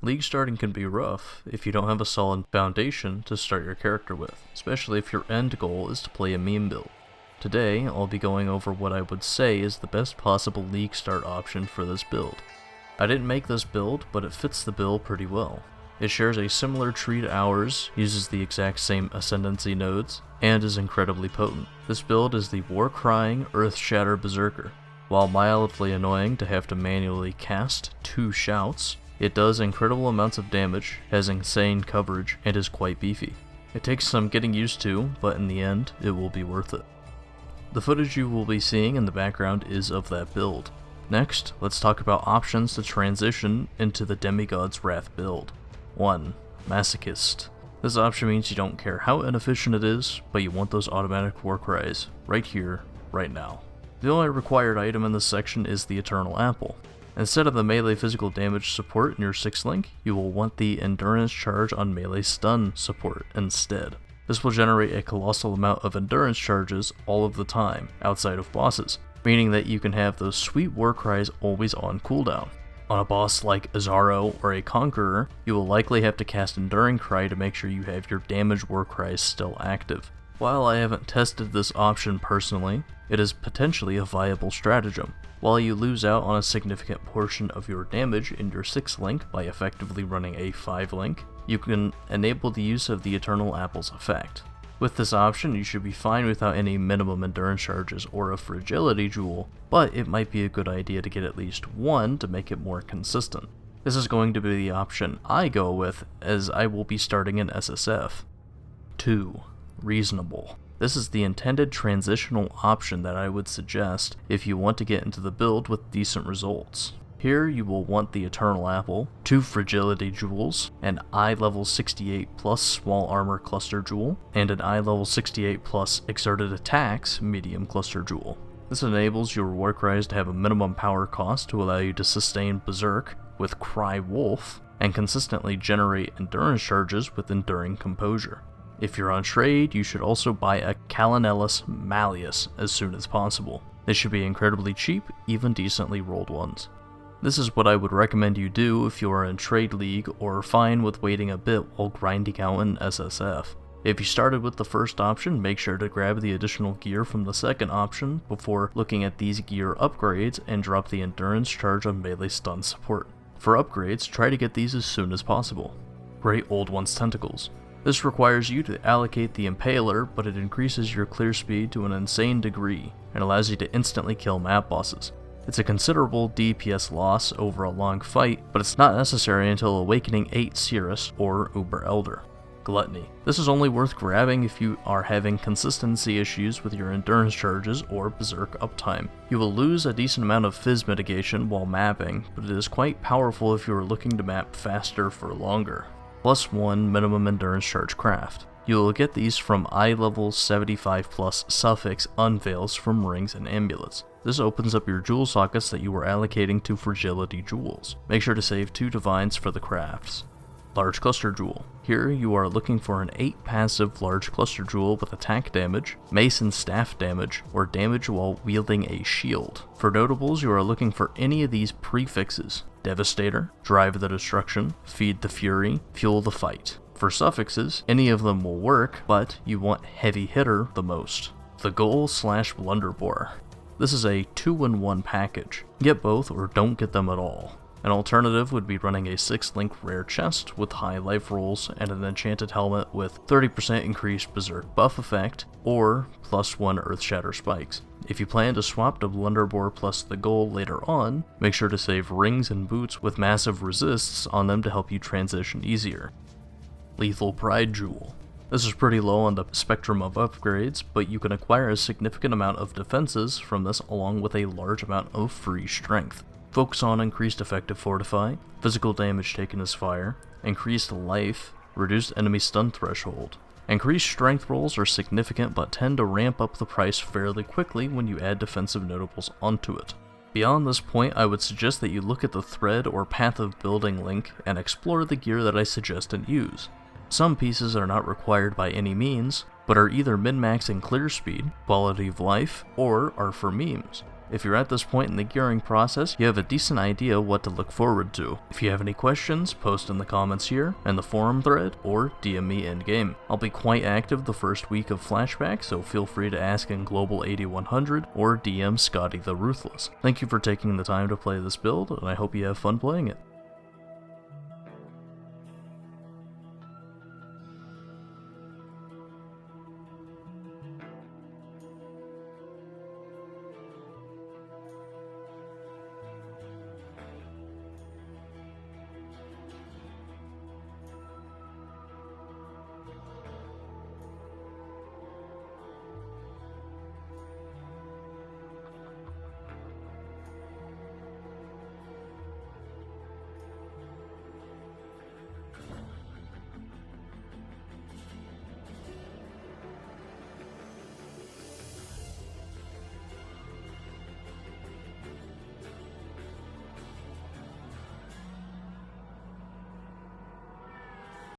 League starting can be rough if you don't have a solid foundation to start your character with, especially if your end goal is to play a meme build. Today, I'll be going over what I would say is the best possible League start option for this build. I didn't make this build, but it fits the bill pretty well. It shares a similar tree to ours, uses the exact same ascendancy nodes, and is incredibly potent. This build is the war-crying Earthshatter Berserker. While mildly annoying to have to manually cast 2 shouts, it does incredible amounts of damage, has insane coverage, and is quite beefy. It takes some getting used to, but in the end, it will be worth it. The footage you will be seeing in the background is of that build. Next, let's talk about options to transition into the Demigod's Wrath build. 1. Masochist. This option means you don't care how inefficient it is, but you want those automatic warcries, right here, right now. The only required item in this section is the Eternal Apple. Instead of the melee physical damage support in your 6th link, you will want the endurance charge on melee stun support instead. This will generate a colossal amount of endurance charges all of the time, outside of bosses, meaning that you can have those sweet warcries always on cooldown. On a boss like Azaro or a Conqueror, you will likely have to cast Enduring Cry to make sure you have your damage warcries still active. While I haven't tested this option personally, it is potentially a viable stratagem. While you lose out on a significant portion of your damage in your 6th link by effectively running a 5 link, you can enable the use of the Eternal Apple's effect. With this option, you should be fine without any minimum endurance charges or a fragility jewel, but it might be a good idea to get at least one to make it more consistent. This is going to be the option I go with, as I will be starting in SSF. 2. Reasonable. This is the intended transitional option that I would suggest if you want to get into the build with decent results. Here you will want the Eternal Apple, 2 Fragility Jewels, an eye level 68 plus Small Armor Cluster Jewel, and an eye level 68 plus Exerted Attacks Medium Cluster Jewel. This enables your warcries to have a minimum power cost to allow you to sustain Berserk with Cry Wolf, and consistently generate endurance charges with Enduring Composure. If you're on trade, you should also buy a Calanellus Malleus as soon as possible. They should be incredibly cheap, even decently rolled ones. This is what I would recommend you do if you are in Trade League or fine with waiting a bit while grinding out in SSF. If you started with the first option, make sure to grab the additional gear from the second option before looking at these gear upgrades and drop the endurance charge on melee stun support. For upgrades, try to get these as soon as possible. Great Old One's Tentacles. This requires you to allocate the Impaler, but it increases your clear speed to an insane degree and allows you to instantly kill map bosses. It's a considerable DPS loss over a long fight, but it's not necessary until Awakening 8 Cirrus or Uber Elder. Gluttony. This is only worth grabbing if you are having consistency issues with your endurance charges or berserk uptime. You will lose a decent amount of fizz mitigation while mapping, but it is quite powerful if you are looking to map faster for longer. +1 minimum endurance charge craft. You will get these from eye level 75 plus suffix unveils from rings and amulets. This opens up your jewel sockets that you were allocating to fragility jewels. Make sure to save 2 divines for the crafts. Large Cluster Jewel. Here you are looking for an 8 passive Large Cluster Jewel with attack damage, mace and staff damage, or damage while wielding a shield. For notables, you are looking for any of these prefixes: Devastator, Drive the Destruction, Feed the Fury, Fuel the Fight. For suffixes, any of them will work, but you want Heavy Hitter the most. The Goal/Blunderbore. This is a 2-in-1 package. Get both or don't get them at all. An alternative would be running a 6-link rare chest with high life rolls and an enchanted helmet with 30% increased berserk buff effect, or +1 Earthshatter spikes. If you plan to swap to Blunderbore plus the goal later on, make sure to save rings and boots with massive resists on them to help you transition easier. Lethal Pride Jewel. This is pretty low on the spectrum of upgrades, but you can acquire a significant amount of defenses from this along with a large amount of free strength. Focus on increased effective fortify, physical damage taken as fire, increased life, reduced enemy stun threshold. Increased strength rolls are significant but tend to ramp up the price fairly quickly when you add defensive notables onto it. Beyond this point, I would suggest that you look at the thread or path of building link and explore the gear that I suggest and use. Some pieces are not required by any means, but are either min-max in clear speed, quality of life, or are for memes. If you're at this point in the gearing process, you have a decent idea what to look forward to. If you have any questions, post in the comments here, in the forum thread, or DM me in-game. I'll be quite active the first week of Flashback, so feel free to ask in Global 8100 or DM Scotty the Ruthless. Thank you for taking the time to play this build, and I hope you have fun playing it.